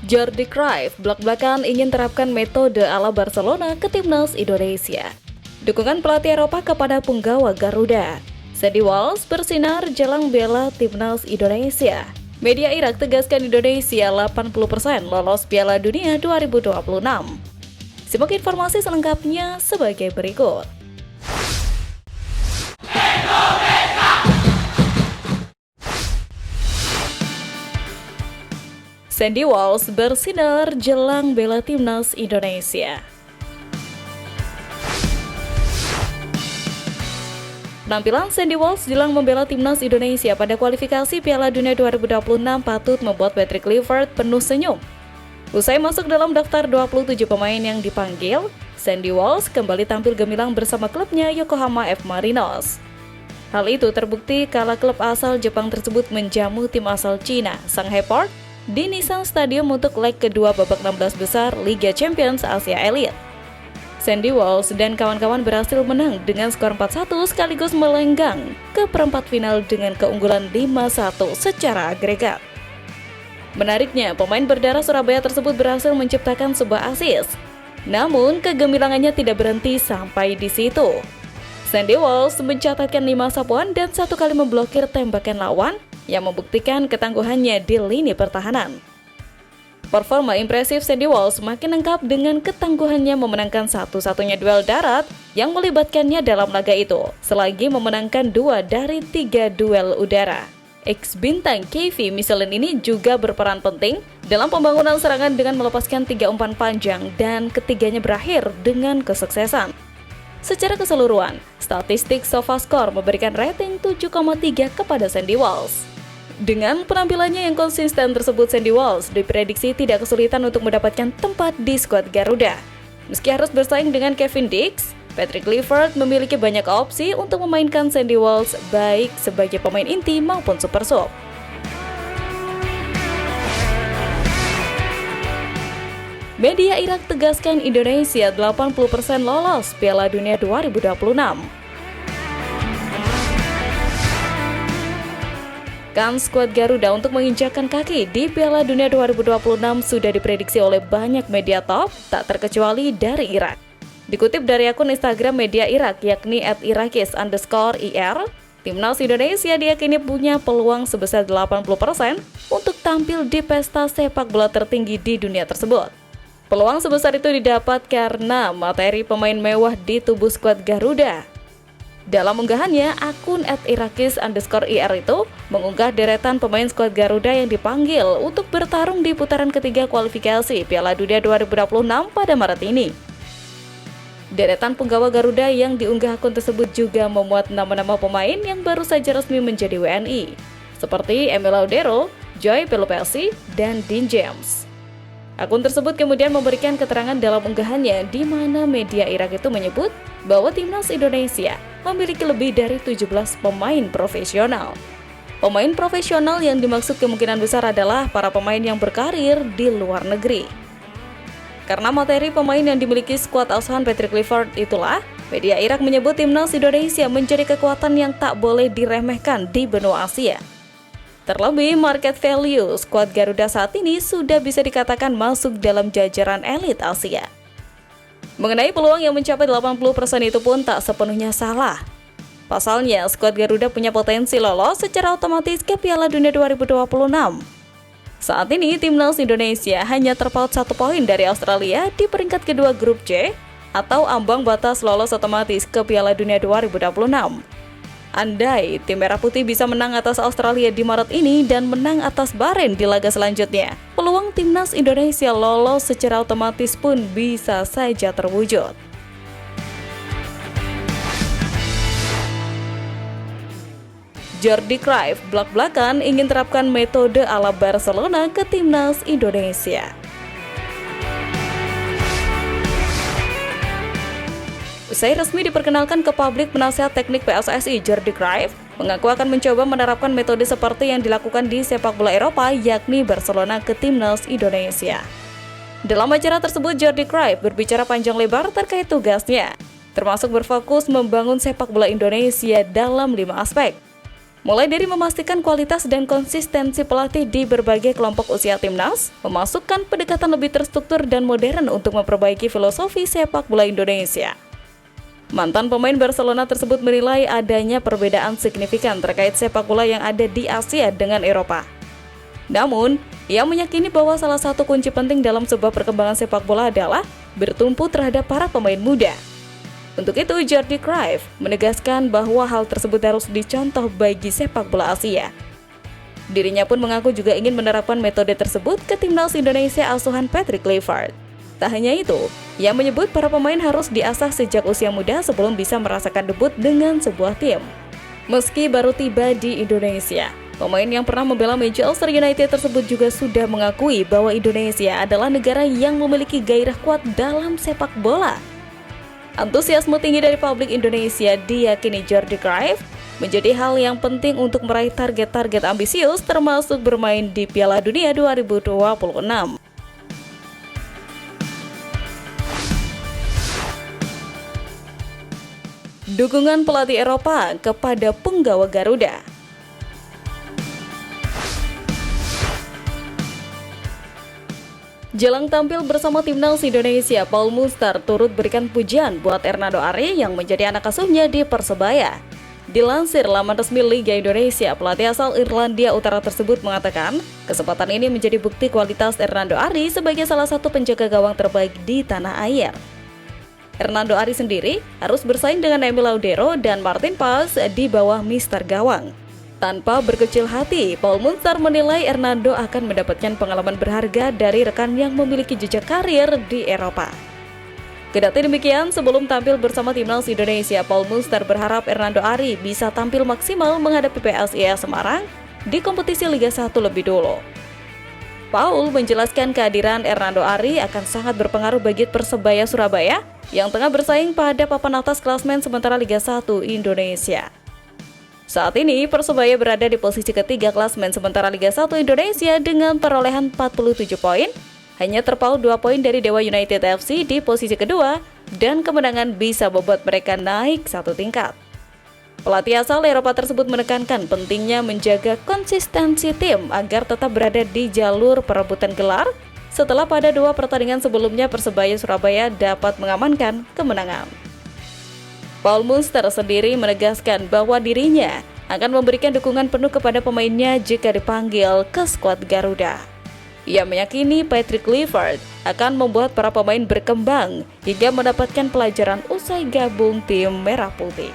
Jordi Cruyff blak-blakan ingin terapkan metode ala Barcelona ke timnas Indonesia. Dukungan pelatih Eropa kepada punggawa Garuda. Sandy Walsh bersinar jelang bela timnas Indonesia. Media Irak tegaskan Indonesia 80% lolos Piala Dunia 2026. Simak informasi selengkapnya sebagai berikut. Sandy Walsh bersinar jelang bela timnas Indonesia. Penampilan Sandy Walsh jelang membela timnas Indonesia pada kualifikasi Piala Dunia 2026 patut membuat Patrick Kluivert penuh senyum. Usai masuk dalam daftar 27 pemain yang dipanggil, Sandy Walsh kembali tampil gemilang bersama klubnya Yokohama F. Marinos. Hal itu terbukti kala klub asal Jepang tersebut menjamu tim asal Cina, Shanghai Port, di Nissan Stadium untuk leg kedua babak 16 besar Liga Champions Asia Elite. Sandy Walsh dan kawan-kawan berhasil menang dengan skor 4-1 sekaligus melenggang ke perempat final dengan keunggulan 5-1 secara agregat. Menariknya, pemain berdarah Surabaya tersebut berhasil menciptakan sebuah assist. Namun, kegemilangannya tidak berhenti sampai di situ. Sandy Walsh mencatatkan 5 sapuan dan 1 kali memblokir tembakan lawan yang membuktikan ketangguhannya di lini pertahanan. Performa impresif Sandy Walsh makin lengkap dengan ketangguhannya memenangkan satu-satunya duel darat yang melibatkannya dalam laga itu, selagi memenangkan 2 dari 3 duel udara. Ex-bintang KV Michelin ini juga berperan penting dalam pembangunan serangan dengan melepaskan 3 umpan panjang dan ketiganya berakhir dengan kesuksesan. Secara keseluruhan, statistik SofaScore memberikan rating 7,3 kepada Sandy Walsh. Dengan penampilannya yang konsisten tersebut, Sandy Walsh diprediksi tidak kesulitan untuk mendapatkan tempat di skuad Garuda. Meski harus bersaing dengan Kevin Dix, Patrick Kluivert memiliki banyak opsi untuk memainkan Sandy Walsh baik sebagai pemain inti maupun super sub. Media Irak tegaskan Indonesia 80% lolos Piala Dunia 2026. Kan skuad Garuda untuk menginjakkan kaki di Piala Dunia 2026 sudah diprediksi oleh banyak media top, tak terkecuali dari Irak. Dikutip dari akun Instagram media Irak yakni @irakis_ir, timnas Indonesia diyakini punya peluang sebesar 80% untuk tampil di pesta sepak bola tertinggi di dunia tersebut. Peluang sebesar itu didapat karena materi pemain mewah di tubuh skuad Garuda. Dalam unggahannya, akun @irakis_ir itu mengunggah deretan pemain skuad Garuda yang dipanggil untuk bertarung di putaran ketiga kualifikasi Piala Dunia 2026 pada Maret ini. Deretan punggawa Garuda yang diunggah akun tersebut juga memuat nama-nama pemain yang baru saja resmi menjadi WNI, seperti Emil Laudero, Joy Pelupelsi, dan Dean James. Akun tersebut kemudian memberikan keterangan dalam unggahannya di mana media Irak itu menyebut bahwa timnas Indonesia memiliki lebih dari 17 pemain profesional. Pemain profesional yang dimaksud kemungkinan besar adalah para pemain yang berkarir di luar negeri. Karena materi pemain yang dimiliki skuad asuhan Patrick Kluivert itulah, media Irak menyebut timnas Indonesia menjadi kekuatan yang tak boleh diremehkan di benua Asia. Terlebih, market value skuad Garuda saat ini sudah bisa dikatakan masuk dalam jajaran elit Asia. Mengenai peluang yang mencapai 80% itu pun tak sepenuhnya salah. Pasalnya, skuad Garuda punya potensi lolos secara otomatis ke Piala Dunia 2026. Saat ini, timnas Indonesia hanya terpaut 1 poin dari Australia di peringkat kedua grup C atau ambang batas lolos otomatis ke Piala Dunia 2026. Andai tim Merah Putih bisa menang atas Australia di Maret ini dan menang atas Bahrain di laga selanjutnya, peluang timnas Indonesia lolos secara otomatis pun bisa saja terwujud. Jordi Cruyff blak-blakan ingin terapkan metode ala Barcelona ke timnas Indonesia. Usai resmi diperkenalkan ke publik, penasihat teknik PSSI Jordi Cruyff mengaku akan mencoba menerapkan metode seperti yang dilakukan di sepak bola Eropa, yakni Barcelona ke timnas Indonesia. Dalam acara tersebut, Jordi Cruyff berbicara panjang lebar terkait tugasnya, termasuk berfokus membangun sepak bola Indonesia dalam 5 aspek. Mulai dari memastikan kualitas dan konsistensi pelatih di berbagai kelompok usia timnas, memasukkan pendekatan lebih terstruktur dan modern untuk memperbaiki filosofi sepak bola Indonesia. Mantan pemain Barcelona tersebut menilai adanya perbedaan signifikan terkait sepak bola yang ada di Asia dengan Eropa. Namun, ia meyakini bahwa salah satu kunci penting dalam sebuah perkembangan sepak bola adalah bertumpu terhadap para pemain muda. Untuk itu, Jordi Cruyff menegaskan bahwa hal tersebut harus dicontoh bagi sepak bola Asia. Dirinya pun mengaku juga ingin menerapkan metode tersebut ke timnas Indonesia asuhan Patrick Kluivert. Tak hanya itu, ia menyebut para pemain harus diasah sejak usia muda sebelum bisa merasakan debut dengan sebuah tim. Meski baru tiba di Indonesia, pemain yang pernah membela Manchester United tersebut juga sudah mengakui bahwa Indonesia adalah negara yang memiliki gairah kuat dalam sepak bola. Antusiasme tinggi dari publik Indonesia diyakini Jordi Cruyff menjadi hal yang penting untuk meraih target-target ambisius termasuk bermain di Piala Dunia 2026. Dukungan pelatih Eropa kepada punggawa Garuda. Jelang tampil bersama timnas Indonesia, Paul Muster turut berikan pujian buat Hernando Ari yang menjadi anak asuhnya di Persebaya. Dilansir laman resmi Liga Indonesia, pelatih asal Irlandia Utara tersebut mengatakan, kesempatan ini menjadi bukti kualitas Hernando Ari sebagai salah satu penjaga gawang terbaik di tanah air. Hernando Ari sendiri harus bersaing dengan Emil Laudero dan Martin Paz di bawah Mister Gawang. Tanpa berkecil hati, Paul Muster menilai Hernando akan mendapatkan pengalaman berharga dari rekan yang memiliki jejak karir di Eropa. Kendati demikian, sebelum tampil bersama timnas Indonesia, Paul Muster berharap Hernando Ari bisa tampil maksimal menghadapi PSIS Semarang di kompetisi Liga 1 lebih dulu. Paul menjelaskan kehadiran Hernando Ari akan sangat berpengaruh bagi Persebaya Surabaya yang tengah bersaing pada papan atas klasmen sementara Liga 1 Indonesia. Saat ini, Persebaya berada di posisi ketiga klasmen sementara Liga 1 Indonesia dengan perolehan 47 poin, hanya terpaut 2 poin dari Dewa United FC di posisi kedua, dan kemenangan bisa membuat mereka naik satu tingkat. Pelatih asal Eropa tersebut menekankan pentingnya menjaga konsistensi tim agar tetap berada di jalur perebutan gelar, setelah pada 2 pertandingan sebelumnya Persebaya Surabaya dapat mengamankan kemenangan. Paul Muster sendiri menegaskan bahwa dirinya akan memberikan dukungan penuh kepada pemainnya jika dipanggil ke skuad Garuda. Ia meyakini Patrick Kluivert akan membuat para pemain berkembang hingga mendapatkan pelajaran usai gabung tim Merah Putih.